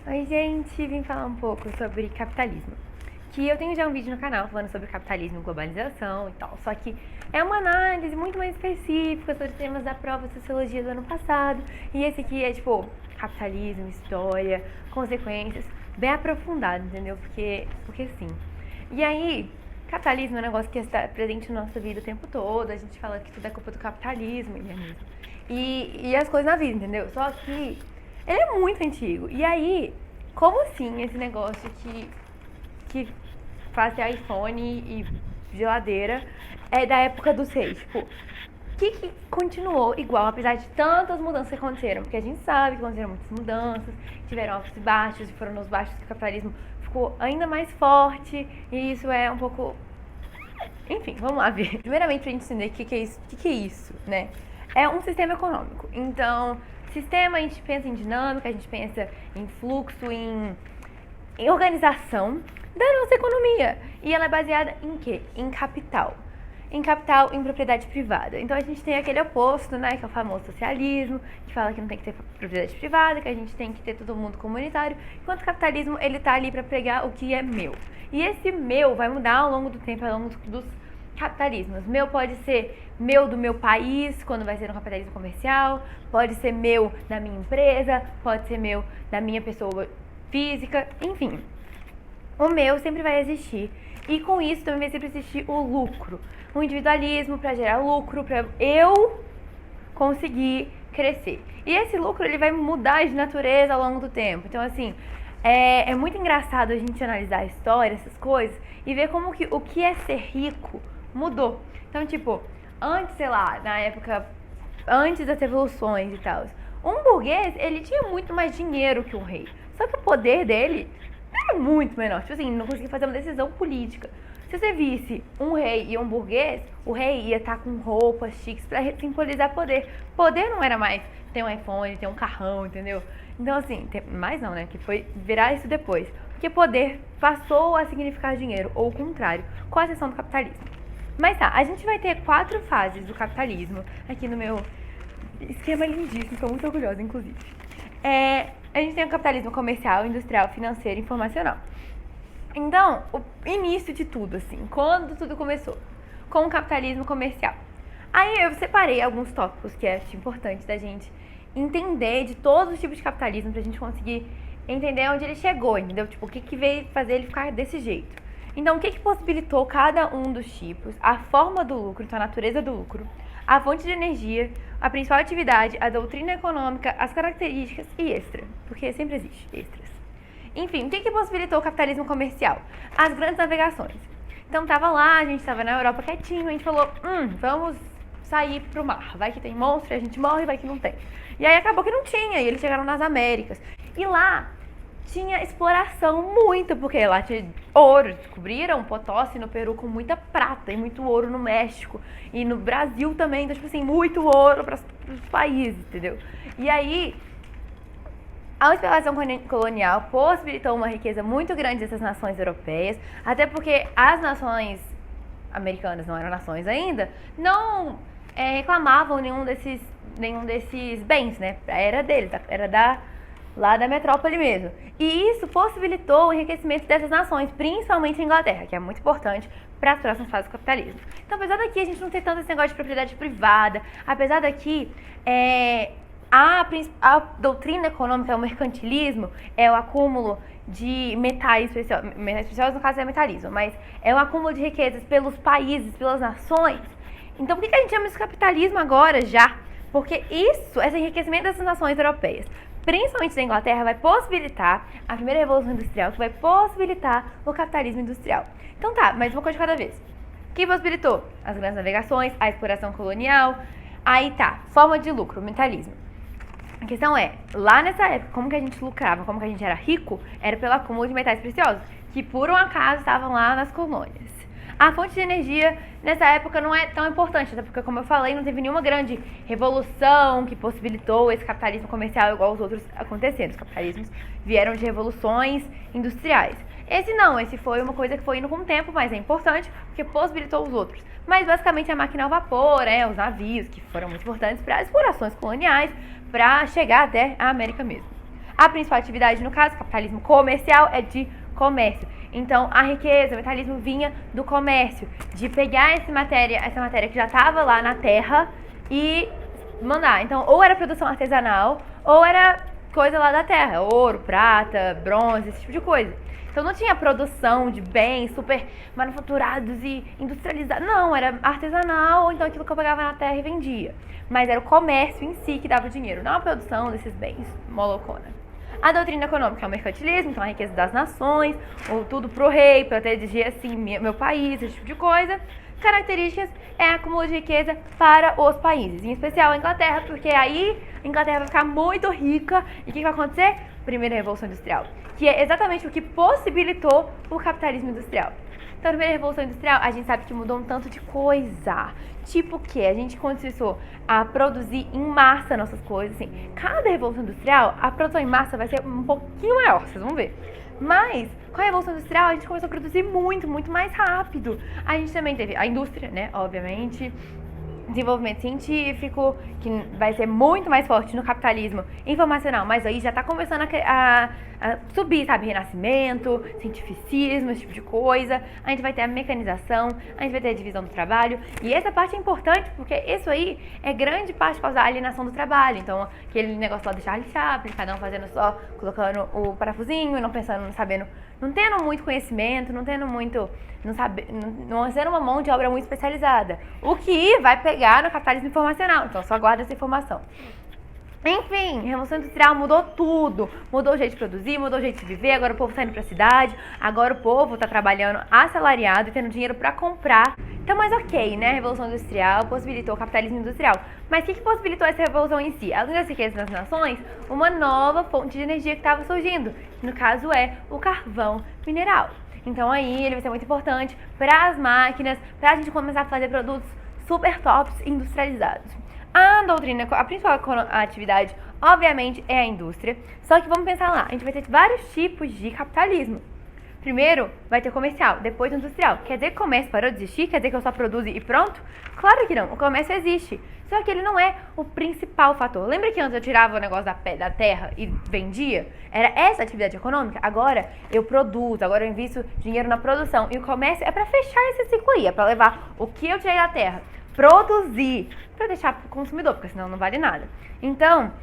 Oi, gente, vim falar um pouco sobre capitalismo. Que eu tenho já um vídeo no canal falando sobre capitalismo e globalização e tal. Só que é uma análise muito mais específica sobre temas da prova de sociologia do ano passado. E esse aqui é tipo capitalismo, história, consequências, bem aprofundado, entendeu? Porque sim. E aí, capitalismo é um negócio que está presente na nossa vida o tempo todo. A gente fala que tudo é culpa do capitalismo, e é mesmo. E as coisas na vida, entendeu? Só que ele é muito antigo. E aí, como assim esse negócio que faz iPhone e geladeira é da época dos reis? Tipo, o que continuou igual, apesar de tantas mudanças que aconteceram? Porque a gente sabe que aconteceram muitas mudanças, tiveram altos e baixos, e foram nos baixos que o capitalismo ficou ainda mais forte, e isso é um pouco... Enfim, vamos lá ver. Primeiramente, pra gente entender o que é isso, que é isso, né? É um sistema econômico. Então, sistema, a gente pensa em dinâmica, a gente pensa em fluxo, em organização da nossa economia. E ela é baseada em quê? Em capital. Em capital, em propriedade privada. Então a gente tem aquele oposto, né, que é o famoso socialismo, que fala que não tem que ter propriedade privada, que a gente tem que ter todo mundo comunitário, enquanto o capitalismo, ele tá ali para pregar o que é meu. E esse meu vai mudar ao longo do tempo, ao longo dos capitalismos. Meu pode ser meu do meu país, quando vai ser um capitalismo comercial, pode ser meu da minha empresa, pode ser meu da minha pessoa física, enfim. O meu sempre vai existir. E com isso também vai sempre existir o lucro. O individualismo para gerar lucro, para eu conseguir crescer. E esse lucro ele vai mudar de natureza ao longo do tempo. Então, assim, é muito engraçado a gente analisar a história, essas coisas, e ver como que o que é ser rico mudou. Então, tipo, antes, sei lá, na época, antes das revoluções e tal, um burguês, ele tinha muito mais dinheiro que um rei. Só que o poder dele era muito menor. Tipo assim, não conseguia fazer uma decisão política. Se você visse um rei e um burguês, o rei ia estar com roupas chiques pra simbolizar poder. Poder não era mais ter um iPhone, ter um carrão, entendeu? Então assim, mais não, né? Que foi virar isso depois. Porque poder passou a significar dinheiro, ou o contrário, com a exceção do capitalismo. Mas tá, a gente vai ter 4 fases do capitalismo aqui no meu esquema lindíssimo, tô muito orgulhosa, inclusive. A gente tem o capitalismo comercial, industrial, financeiro e informacional. Então, o início de tudo, assim, quando tudo começou, com o capitalismo comercial. Aí eu separei alguns tópicos que acho importante da gente entender de todos os tipos de capitalismo pra gente conseguir entender onde ele chegou, entendeu? Tipo, o que veio fazer ele ficar desse jeito. Então, o que possibilitou cada um dos tipos, a forma do lucro, então a natureza do lucro, a fonte de energia, a principal atividade, a doutrina econômica, as características e extra, porque sempre existe extras. Enfim, o que possibilitou o capitalismo comercial? As grandes navegações. Então tava lá, a gente tava na Europa quietinho, a gente falou, vamos sair pro mar. Vai que tem monstro, a gente morre, vai que não tem. E aí acabou que não tinha, e eles chegaram nas Américas. E lá tinha exploração muito, porque lá tinha ouro. Descobriram Potosí no Peru com muita prata e muito ouro no México. E no Brasil também, então, tipo assim, muito ouro para os países, entendeu? E aí a exploração colonial possibilitou uma riqueza muito grande dessas nações europeias, até porque as nações americanas não eram nações ainda, não reclamavam nenhum desses bens, né? Era deles, era lá da metrópole mesmo. E isso possibilitou o enriquecimento dessas nações, principalmente a Inglaterra, que é muito importante para as próximas fases do capitalismo. Então, apesar daqui a gente não ter tanto esse negócio de propriedade privada, apesar daqui a doutrina econômica, o mercantilismo, é o acúmulo de metais preciosos. Metais preciosos, no caso, é metalismo, mas é o acúmulo de riquezas pelos países, pelas nações. Então, por que a gente chama isso de capitalismo agora, já? Porque esse enriquecimento dessas nações europeias, principalmente da Inglaterra, vai possibilitar a primeira revolução industrial, que vai possibilitar o capitalismo industrial. Então tá, mas uma coisa de cada vez. O que possibilitou? As grandes navegações, a exploração colonial. Aí tá, forma de lucro, mentalismo. A questão é, lá nessa época, como que a gente lucrava, como que a gente era rico, era pelo acúmulo de metais preciosos, que por um acaso estavam lá nas colônias. A fonte de energia, nessa época, não é tão importante, até porque, como eu falei, não teve nenhuma grande revolução que possibilitou esse capitalismo comercial igual os outros acontecendo. Os capitalismos vieram de revoluções industriais. Esse não, esse foi uma coisa que foi indo com o tempo, mas é importante porque possibilitou os outros. Mas, basicamente, a máquina a vapor, os navios, que foram muito importantes para as explorações coloniais, para chegar até a América mesmo. A principal atividade, no caso, capitalismo comercial, é de comércio. Então, a riqueza, o metalismo vinha do comércio, de pegar essa matéria que já estava lá na terra e mandar. Então, ou era produção artesanal, ou era coisa lá da terra, ouro, prata, bronze, esse tipo de coisa. Então não tinha produção de bens super manufaturados e industrializados. Não, era artesanal, ou então aquilo que eu pegava na terra e vendia. Mas era o comércio em si que dava dinheiro, não a produção desses bens molocona. A doutrina econômica é o mercantilismo, então a riqueza das nações, ou tudo pro rei, para proteger assim meu país, esse tipo de coisa. Características é acúmulo de riqueza para os países, em especial a Inglaterra, porque aí a Inglaterra vai ficar muito rica. E o que vai acontecer? Primeira Revolução Industrial, que é exatamente o que possibilitou o capitalismo industrial. Então, a primeira Revolução Industrial, a gente sabe que mudou um tanto de coisa. Tipo o quê? A gente começou a produzir em massa nossas coisas, assim. Cada Revolução Industrial, a produção em massa vai ser um pouquinho maior, vocês vão ver. Mas, com a Revolução Industrial, a gente começou a produzir muito, muito mais rápido. A gente também teve a indústria, né, obviamente, desenvolvimento científico, que vai ser muito mais forte no capitalismo informacional, mas aí já tá começando a subir, sabe, renascimento, cientificismo, esse tipo de coisa. A gente vai ter a mecanização, a gente vai ter a divisão do trabalho, e essa parte é importante porque isso aí é grande parte por causa da alienação do trabalho. Então, aquele negócio lá do Charlie Chaplin, cada um fazendo só, colocando o parafusinho, não pensando, não sabendo, não tendo muito conhecimento, não tendo muito, não sendo uma mão de obra muito especializada. O que vai pegar no capitalismo informacional. Então, só guarda essa informação. Enfim, a Revolução Industrial mudou tudo. Mudou o jeito de produzir, mudou o jeito de viver. Agora o povo tá indo pra cidade, agora o povo tá trabalhando assalariado e tendo dinheiro pra comprar. Então, mas ok, né? A Revolução Industrial possibilitou o capitalismo industrial. Mas o que possibilitou essa revolução em si? Além das riquezas das nações, uma nova fonte de energia que estava surgindo. Que no caso é o carvão mineral. Então aí ele vai ser muito importante para as máquinas, para a gente começar a fazer produtos super tops industrializados. A doutrina, a principal atividade, obviamente, é a indústria. Só que vamos pensar lá, a gente vai ter vários tipos de capitalismo. Primeiro, vai ter comercial, depois industrial. Quer dizer que o comércio parou de existir? Quer dizer que eu só produzo e pronto? Claro que não, o comércio existe. Só que ele não é o principal fator. Lembra que antes eu tirava o negócio da terra e vendia? Era essa a atividade econômica? Agora eu produzo, agora eu invisto dinheiro na produção. E o comércio é para fechar esse ciclo aí, é para levar o que eu tirei da terra, produzir, para deixar para o consumidor, porque senão não vale nada. Então,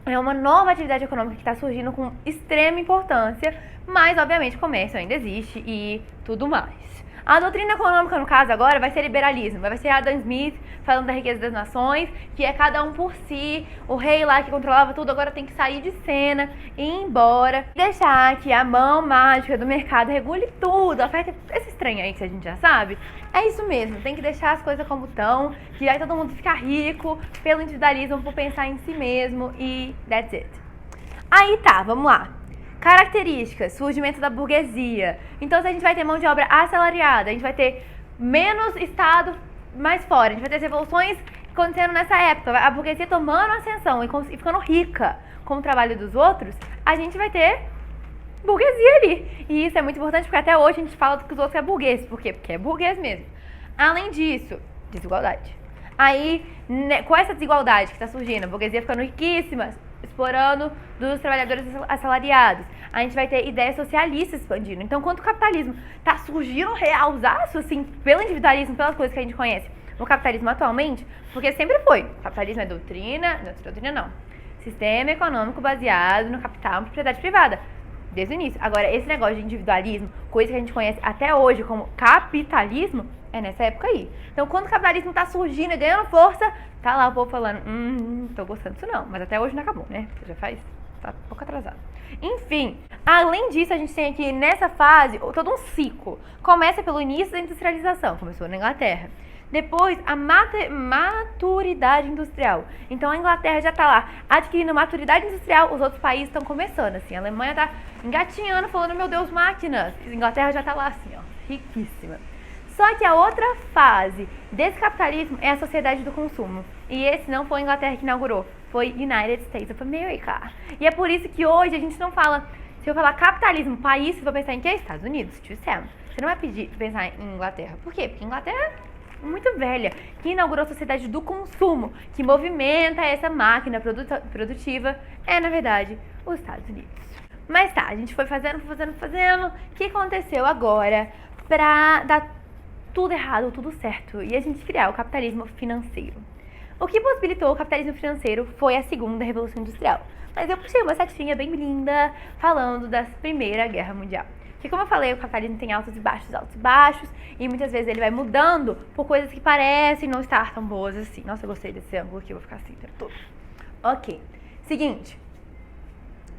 é uma nova atividade econômica que está surgindo com extrema importância, mas obviamente o comércio ainda existe e tudo mais. A doutrina econômica, no caso agora, vai ser liberalismo. Vai ser Adam Smith falando da riqueza das nações, que é cada um por si. O rei lá que controlava tudo agora tem que sair de cena e ir embora. Deixar que a mão mágica do mercado regule tudo. A oferta, esse estranho aí que a gente já sabe. É isso mesmo, tem que deixar as coisas como estão, que aí todo mundo fica rico pelo individualismo, por pensar em si mesmo e that's it. Aí tá, vamos lá. Características, surgimento da burguesia. Então, se a gente vai ter mão de obra assalariada, a gente vai ter menos Estado mais fora, a gente vai ter as revoluções acontecendo nessa época, a burguesia tomando ascensão e ficando rica com o trabalho dos outros, a gente vai ter burguesia ali. E isso é muito importante porque até hoje a gente fala que os outros é burguês. Por quê? Porque é burguês mesmo. Além disso, desigualdade. Aí, com essa desigualdade que está surgindo, a burguesia ficando riquíssima, explorando dos trabalhadores assalariados, a gente vai ter ideias socialistas expandindo. Então, quando o capitalismo está surgindo realzaço, assim, pelo individualismo, pelas coisas que a gente conhece, o capitalismo atualmente, porque sempre foi. O capitalismo é doutrina não. Sistema econômico baseado no capital e propriedade privada. Desde o início. Agora, esse negócio de individualismo, coisa que a gente conhece até hoje como capitalismo, é nessa época aí. Então, quando o capitalismo tá surgindo e ganhando força, tá lá o povo falando, tô gostando disso não. Mas até hoje não acabou, né? Já faz, tá um pouco atrasado. Enfim, além disso, a gente tem aqui nessa fase todo um ciclo. Começa pelo início da industrialização, começou na Inglaterra. Depois, a maturidade industrial. Então, a Inglaterra já está lá adquirindo maturidade industrial, os outros países estão começando, assim. A Alemanha está engatinhando, falando, meu Deus, máquinas. A Inglaterra já está lá, assim, ó, riquíssima. Só que a outra fase desse capitalismo é a sociedade do consumo. E esse não foi a Inglaterra que inaugurou, foi United States of America. E é por isso que hoje a gente não fala, se eu falar capitalismo, país, você vai pensar em quê? Estados Unidos, te dissemos. Você não vai pensar em Inglaterra. Por quê? Porque Inglaterra muito velha, que inaugurou a sociedade do consumo, que movimenta essa máquina produtiva, é, na verdade, os Estados Unidos. Mas tá, a gente foi fazendo. O que aconteceu agora pra dar tudo errado, tudo certo, e a gente criar o capitalismo financeiro? O que possibilitou o capitalismo financeiro foi a segunda Revolução Industrial. Mas eu puxei uma setinha bem linda falando da Primeira Guerra Mundial. Porque, como eu falei, o capitalismo tem altos e baixos, e muitas vezes ele vai mudando por coisas que parecem não estar tão boas assim. Nossa, eu gostei desse ângulo aqui, eu vou ficar assim o tempo todo. Ok, seguinte.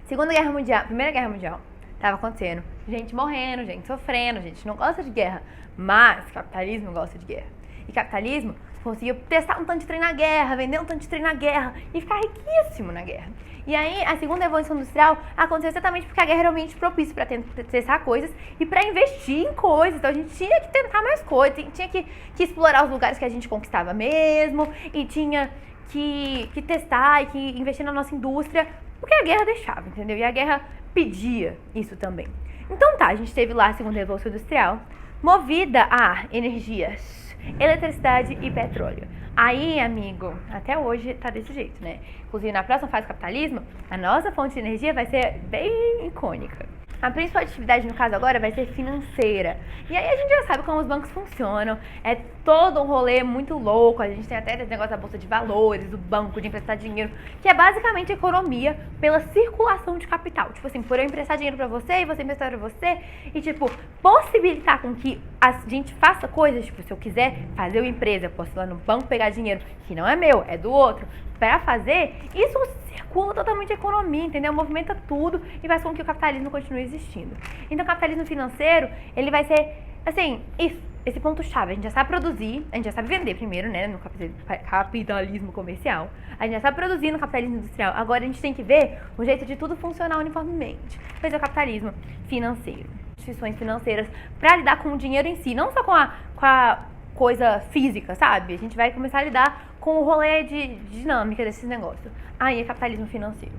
Segunda Guerra Mundial, Primeira Guerra Mundial, tava acontecendo. Gente morrendo, gente sofrendo, gente não gosta de guerra. Mas capitalismo gosta de guerra. E capitalismo conseguiu testar um tanto de trem na guerra, vender um tanto de trem na guerra e ficar riquíssimo na guerra. E aí, a segunda Revolução Industrial aconteceu exatamente porque a guerra era realmente propício para testar coisas e para investir em coisas. Então, a gente tinha que tentar mais coisas, tinha que explorar os lugares que a gente conquistava mesmo, e tinha que testar e que investir na nossa indústria, porque a guerra deixava, entendeu? E a guerra pedia isso também. Então tá, a gente teve lá a segunda Revolução Industrial, movida a energias, eletricidade e petróleo. Aí, amigo, até hoje tá desse jeito, né? Inclusive, na próxima fase do capitalismo, a nossa fonte de energia vai ser bem icônica. A principal atividade, no caso agora, vai ser financeira. E aí a gente já sabe como os bancos funcionam. É todo um rolê muito louco. A gente tem até esse negócio da bolsa de valores, do banco, de emprestar dinheiro, que é basicamente economia pela circulação de capital. Tipo assim, por eu emprestar dinheiro pra você e você emprestar pra você, e tipo, possibilitar com que a gente faça coisas, tipo, se eu quiser fazer uma empresa, eu posso ir lá no banco pegar dinheiro que não é meu, é do outro, para fazer, isso circula totalmente a economia, entendeu? Movimenta tudo e faz com que o capitalismo continue existindo. Então, o capitalismo financeiro, ele vai ser, assim, isso, esse ponto-chave. A gente já sabe produzir, a gente já sabe vender primeiro, né, no capitalismo comercial. A gente já sabe produzir no capitalismo industrial. Agora, a gente tem que ver o jeito de tudo funcionar uniformemente. Pois é o capitalismo financeiro. Instituições financeiras para lidar com o dinheiro em si, não só com a coisa física, sabe? A gente vai começar a lidar com o rolê de dinâmica desses negócios. Aí é capitalismo financeiro.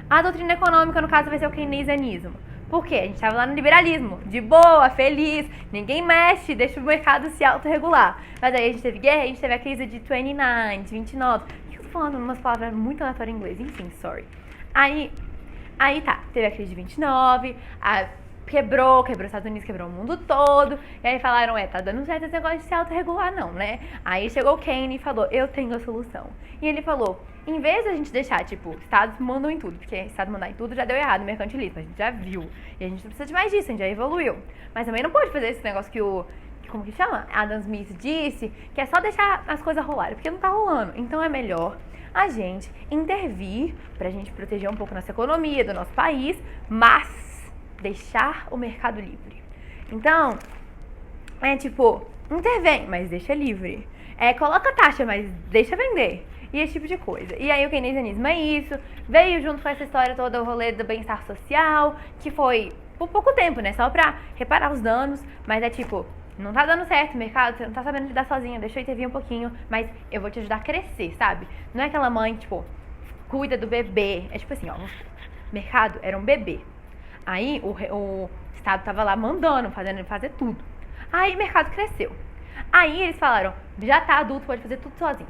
A doutrina econômica, no caso, vai ser o keynesianismo. Por quê? A gente estava lá no liberalismo, de boa, feliz, ninguém mexe, deixa o mercado se autorregular. Mas aí a gente teve guerra, a gente teve a crise de 29, de 29. Por que eu tô falando umas palavras muito aleatórias em inglês? Enfim, sorry. Aí tá, teve a crise de 29, quebrou os Estados Unidos, quebrou o mundo todo. E aí falaram, tá dando certo esse negócio de se autorregular não, né? Aí chegou o Keynes e falou, eu tenho a solução. E ele falou, em vez de a gente deixar, tipo, estados mandam em tudo, porque estado mandar em tudo já deu errado, mercantilismo, a gente já viu. E a gente não precisa de mais disso, a gente já evoluiu. Mas também não pode fazer esse negócio que como que chama? Adam Smith disse, que é só deixar as coisas rolarem, porque não tá rolando. Então é melhor a gente intervir pra gente proteger um pouco nossa economia, do nosso país, mas deixar o mercado livre. Então, tipo, intervém, mas deixa livre. Coloca taxa, mas deixa vender. E esse tipo de coisa. E aí o keynesianismo é isso. Veio junto com essa história toda o rolê do bem-estar social, que foi por pouco tempo, né? Só pra reparar os danos. Mas é tipo, não tá dando certo o mercado, você não tá sabendo lidar sozinha, deixa eu intervir um pouquinho, mas eu vou te ajudar a crescer, sabe? Não é aquela mãe, tipo, cuida do bebê. É tipo assim, ó, o mercado era um bebê. Aí o Estado tava lá mandando, fazendo ele fazer tudo. Aí o mercado cresceu. Aí eles falaram, já tá adulto, pode fazer tudo sozinho.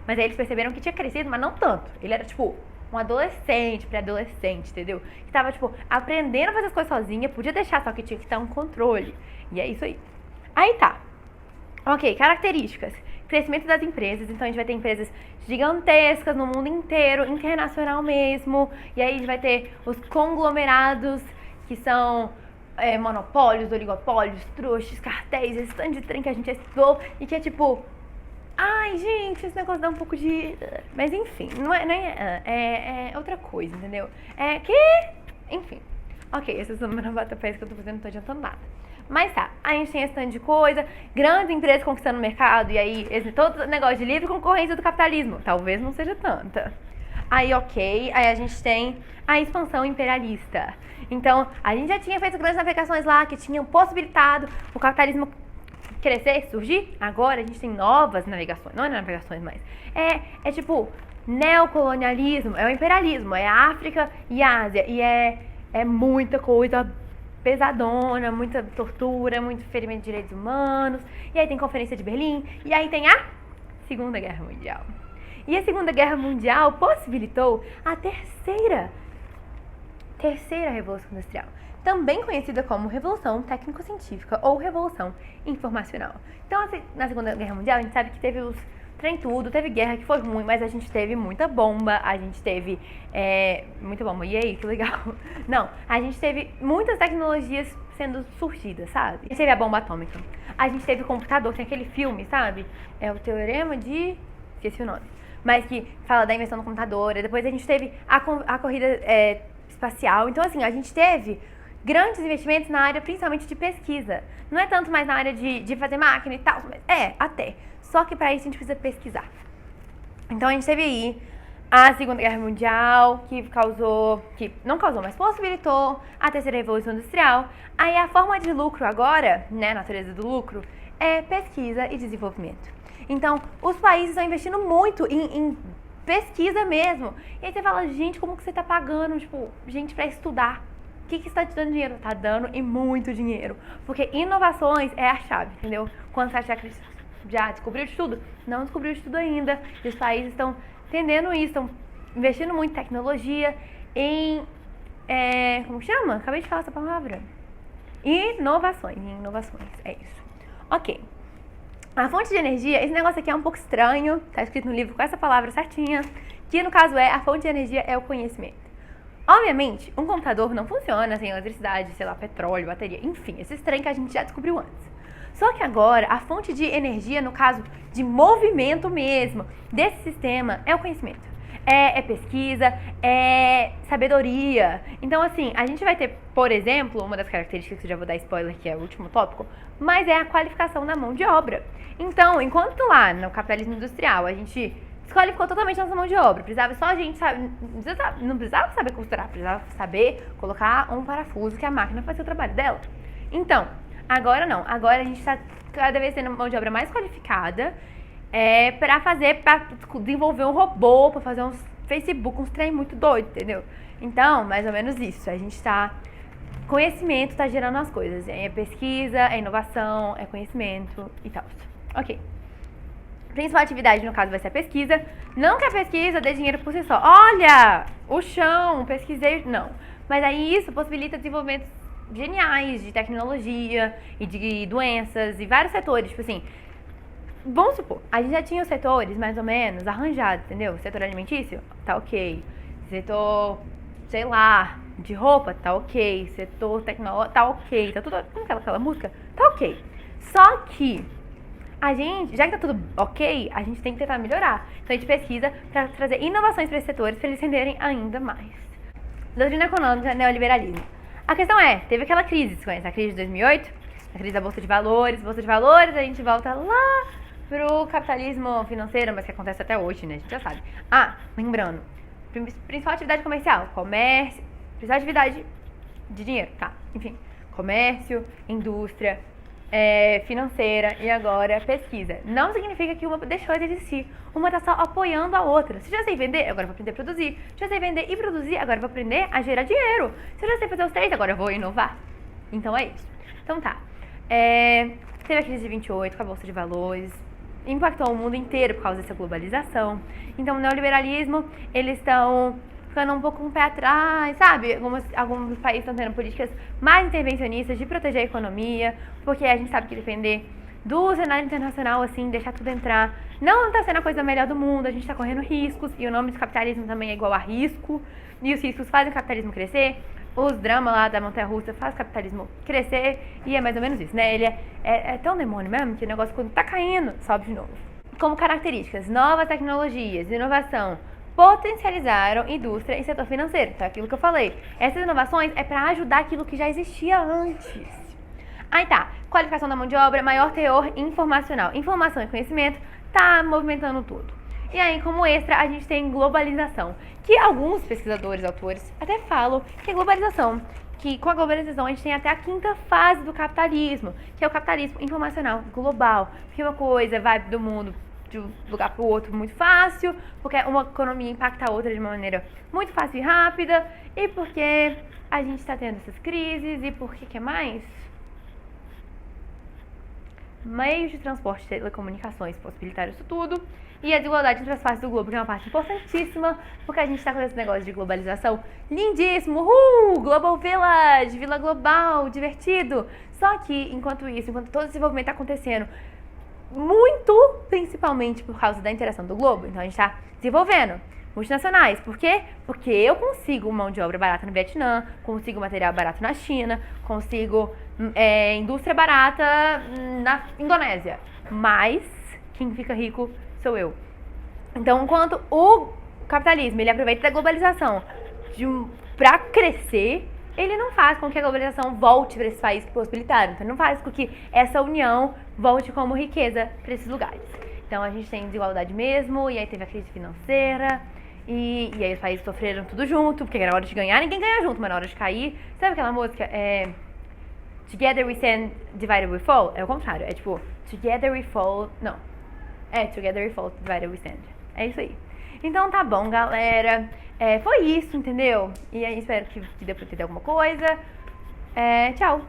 Mas aí eles perceberam que tinha crescido, mas não tanto. Ele era tipo um adolescente, pré-adolescente, entendeu? Que tava tipo aprendendo a fazer as coisas sozinha, podia deixar, só que tinha que ter um controle. E é isso aí. Aí tá. Ok, características. Crescimento das empresas, então a gente vai ter empresas gigantescas no mundo inteiro, internacional mesmo. E aí a gente vai ter os conglomerados, que são monopólios, oligopólios, trouxas, cartéis, esse tanto de trem que a gente já estudou e que é tipo, ai gente, esse negócio dá um pouco de... Mas enfim, não é outra coisa, entendeu? Enfim. Ok, essas são as batapés que eu tô fazendo, não tô adiantando nada. Mas tá, a gente tem esse tanto de coisa, grandes empresas conquistando o mercado, e aí todo negócio de livre concorrência do capitalismo. Talvez não seja tanta. Aí ok, aí a gente tem a expansão imperialista. Então, a gente já tinha feito grandes navegações lá que tinham possibilitado o capitalismo crescer, surgir. Agora a gente tem novas navegações, não é navegações mais. É tipo, neocolonialismo, é o imperialismo, é a África e a Ásia. E é muita coisa pesadona, muita tortura, muito ferimento de direitos humanos, e aí tem Conferência de Berlim, e aí tem a Segunda Guerra Mundial. E a Segunda Guerra Mundial possibilitou a terceira Revolução Industrial, também conhecida como Revolução Técnico-Científica ou Revolução Informacional. Então, na Segunda Guerra Mundial, a gente sabe que teve os trem tudo, teve guerra que foi ruim, mas a gente teve muita bomba, a gente teve muita bomba, e aí, que legal. Não, a gente teve muitas tecnologias sendo surgidas, sabe? A gente teve a bomba atômica, a gente teve o computador, tem aquele filme, sabe? É o Teorema de... esqueci o nome. Mas que fala da invenção do computador, e depois a gente teve a corrida espacial. Então, assim, a gente teve grandes investimentos na área, principalmente de pesquisa. Não é tanto mais na área de fazer máquina e tal, mas até. Só que para isso a gente precisa pesquisar. Então a gente teve aí a Segunda Guerra Mundial, que não causou, mas possibilitou a terceira Revolução Industrial. Aí a forma de lucro agora, né, a natureza do lucro, é pesquisa e desenvolvimento. Então, os países estão investindo muito em pesquisa mesmo. E aí você fala, gente, como que você tá pagando, gente para estudar? O que está te dando dinheiro? Tá dando e muito dinheiro. Porque inovações é a chave, entendeu? Quando você já descobriu de tudo? Não descobriu de tudo ainda. E os países estão entendendo isso, estão investindo muito em tecnologia, em... como chama? Acabei de falar essa palavra. Inovações, é isso. Ok. A fonte de energia, esse negócio aqui é um pouco estranho, tá escrito no livro com essa palavra certinha, que no caso a fonte de energia é o conhecimento. Obviamente, um computador não funciona sem eletricidade, sei lá, petróleo, bateria, enfim, esses trem que a gente já descobriu antes. Só que agora, a fonte de energia, no caso de movimento mesmo, desse sistema, é o conhecimento. É pesquisa, é sabedoria. Então, assim, a gente vai ter, por exemplo, uma das características que eu já vou dar spoiler, que é o último tópico, mas é a qualificação da mão de obra. Então, enquanto lá no capitalismo industrial a gente desqualificou totalmente a nossa mão de obra, precisava só a gente não precisava saber costurar, precisava saber colocar um parafuso que a máquina fazia o trabalho dela. Então, agora não, agora a gente está cada vez tendo mão de obra mais qualificada, para desenvolver um robô, para fazer uns Facebook, uns trem muito doido, entendeu? Então, mais ou menos isso, a gente está... Conhecimento está gerando as coisas, é pesquisa, é inovação, é conhecimento e tal. Ok. Principal atividade, no caso, vai ser a pesquisa. Não que a pesquisa dê dinheiro por si só. Olha, o chão, pesquisei... Não. Mas aí isso possibilita desenvolvimentos geniais de tecnologia e de doenças e vários setores, tipo assim... Vamos supor, a gente já tinha os setores mais ou menos arranjados, entendeu? Setor alimentício, tá ok. Setor, sei lá, de roupa, tá ok. Setor tecnológico, tá ok. Tá tudo, como que é aquela música? Tá ok. Só que a gente, já que tá tudo ok, a gente tem que tentar melhorar. Então a gente pesquisa para trazer inovações para esses setores, para eles renderem ainda mais. Doutrina econômica, neoliberalismo. A questão teve aquela crise, você conhece a crise de 2008? A crise da Bolsa de Valores. Bolsa de Valores, a gente volta lá pro capitalismo financeiro, mas que acontece até hoje, né? A gente já sabe. Lembrando, principal atividade comercial, comércio, principal atividade de dinheiro, tá? Enfim, comércio, indústria, financeira e agora pesquisa. Não significa que uma deixou de existir. Uma tá só apoiando a outra. Se eu já sei vender, agora eu vou aprender a produzir. Se eu já sei vender e produzir, agora eu vou aprender a gerar dinheiro. Se eu já sei fazer os três, agora eu vou inovar. Então é isso. Então tá. Teve a crise de 28 com a Bolsa de Valores. Impactou o mundo inteiro por causa dessa globalização. Então, o neoliberalismo, eles estão ficando um pouco com o pé atrás, sabe? Alguns países estão tendo políticas mais intervencionistas de proteger a economia, porque a gente sabe que depender do cenário internacional, assim, deixar tudo entrar, não está sendo a coisa melhor do mundo, a gente está correndo riscos, e o nome de capitalismo também é igual a risco, e os riscos fazem o capitalismo crescer. Os dramas lá da montanha-russa fazem o capitalismo crescer, e é mais ou menos isso, né? Ele é tão demônio mesmo, que o negócio quando tá caindo, sobe de novo. Como características, novas tecnologias, inovação, potencializaram indústria e setor financeiro. Então é aquilo que eu falei. Essas inovações é para ajudar aquilo que já existia antes. Aí tá, qualificação da mão de obra, maior teor informacional. Informação e conhecimento tá movimentando tudo. E aí, como extra, a gente tem globalização, que alguns pesquisadores, autores, até falam que é globalização, que com a globalização a gente tem até a quinta fase do capitalismo, que é o capitalismo informacional global, porque uma coisa vai do mundo de um lugar para o outro muito fácil, porque uma economia impacta a outra de uma maneira muito fácil e rápida, e porque a gente está tendo essas crises e por que mais? Meios de transporte e telecomunicações possibilitaram isso tudo. E a desigualdade entre as partes do globo, que é uma parte importantíssima, porque a gente está com esse negócio de globalização lindíssimo, Global Village, Vila Global, divertido. Só que, enquanto isso, enquanto todo esse desenvolvimento está acontecendo, muito principalmente por causa da interação do globo, então a gente está desenvolvendo multinacionais. Por quê? Porque eu consigo mão de obra barata no Vietnã, consigo material barato na China, consigo indústria barata na Indonésia. Mas quem fica rico sou eu. Então, enquanto o capitalismo ele aproveita da globalização para crescer, ele não faz com que a globalização volte para esses países que possibilitaram. Então, não faz com que essa união volte como riqueza para esses lugares. Então, a gente tem desigualdade mesmo, e aí teve a crise financeira, e aí os países sofreram tudo junto, porque na hora de ganhar, ninguém ganha junto, mas na hora de cair... Sabe aquela música? Together we stand, divided we fall? É o contrário, é tipo, together we fall... Não, together we fall, divided we stand. É isso aí. Então tá bom, galera. Foi isso, entendeu? E aí espero que dê pra entender alguma coisa. Tchau!